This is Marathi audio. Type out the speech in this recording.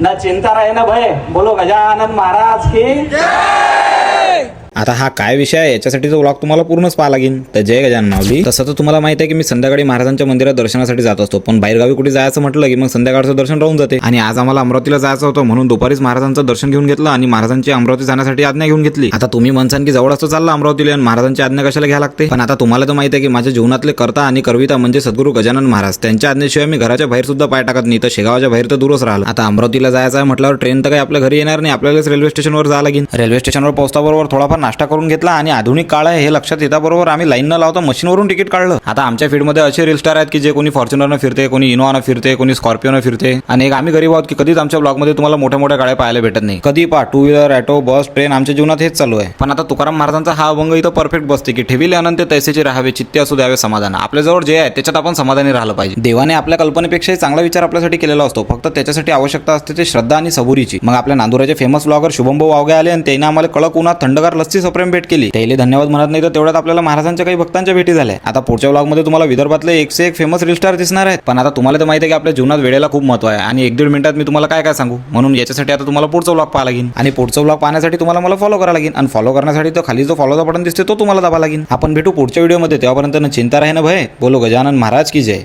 न चिंता रहे न भय, बोलो गजानन महाराज की। आता हा काय विषय आहे याच्यासाठी तो व्लॉग तुम्हाला पूर्णच पाहा लागेल. तर जय गजानन माऊली. तसं तर तुम्हाला माहिती आहे की मी संध्याकाळी महाराजांच्या मंदिरात दर्शनासाठी जात असतो, पण बाहेरगावी कुठे जायचं म्हटलं की मग संध्याकाळचं दर्शन राहून जाते. आणि आज आम्हाला अमरावतीला जायचं होतं, म्हणून दुपारीच महाराजांचं दर्शन घेऊन घेतलं आणि महाराजांची अमरावती जाण्यासाठी आज्ञा घेऊन घेतली. आता तुम्ही म्हणसान की जवळ असतो चालला अमरावतीला आणि महाराजांची आज्ञा कशाला घ्यायला लागते, पण आता तुम्हाला तर माहिती आहे की माझ्या जीवनातले कर्ता आणि करविता म्हणजे सद्गुरू गजानन महाराज, त्यांच्या आज्ञेशिवाय मी घराच्या बाहेर सुद्धा पाय टाकत नाही, तर शेगावच्या बाहेर तर दूरच राहिलं. आता अमरावतीला जायचं आहे म्हटल्यावर ट्रेन तर काही आपल्या घरी येणार नाही, आपल्यालाच रेल्वे स्टेशनवर जावं लागेल. रेल्वे स्टेशनवर पोहोचताबरोबर थोडाफार नाश्ता करून घेतला आणि आधुनिक काळ आहे हे लक्षात येताबरोबर आम्ही लाईन न लावता मशीनवरून तिकीट काढलं. आता आमच्या फीडमध्ये असे रील स्टार आहेत की जे कोणी फॉर्च्युनरनं फिरते, कोणी इनोवानं फिरते, कोणी स्कॉर्पिओनं फिरते, आणि एक आम्ही गरीब आहोत की कधीच आमच्या ब्लॉगमध्ये तुम्हाला मोठ्या मोठ्या गाड्या पाहायला भेटत नाही. कधी पहा टू व्हीलर, ऑटो, बस, ट्रेन आमच्या जीवनात हेच चालू आहे. पण आता तुकाराम महाराजांचा हा अभंग इथं परफेक्ट बसते की ठेविले अनंत तैसेचे राहावे, चित्ते असू द्यावे समाधान. आपल्याजवळ जे आहे त्याच्यात आपण समाधानी राहिलं पाहिजे. देवाने आपल्या कल्पनेपेक्षाही चांगला विचार आपल्यासाठी केलेला असतो, फक्त त्याच्यासाठी आवश्यकता असते ते श्रद्धा आणि सबुरीची. मग आपल्या नांदुराचे फेमस ब्लॉगर शुभमभाऊ वावगे आले आणि त्यांनी आम्हाला कडक उन्हात थंडगार लस्सी सप्रेम भेट केली. त्याला धन्यवाद म्हणत नाही तर तेवढ्यात आपल्याला महाराजांच्या काही भक्तांच्या भेटी झाल्या. आता पुढच्या व्लॉगमध्ये तुम्हाला विदर्भातले एक से एक फेमस रील स्टार दिसणार आहेत. पण आता तुम्हाला तर माहिती आहे की आपल्या जीवनात वेळेला खूप महत्व आहे आणि 1-1.5 मिनिटात मी तुम्हाला काय काय सांगू, म्हणून याच्यासाठी आता तुम्हाला पुढचा व्लॉग पाहा लागेल. आणि पुढचा व्लॉग पाहण्यासाठी तुम्हाला मला फॉलो करावं लागेल आणि फॉलो करण्यासाठी तो खाली जो फॉलोचा बटन दिसते तो तुम्हाला दाबा लागेल. आपण भेटू पुढच्या व्हिडिओमध्ये, तेव्हापर्यंत न चिंता राहे न भय, बोलो गजानन महाराज की जय.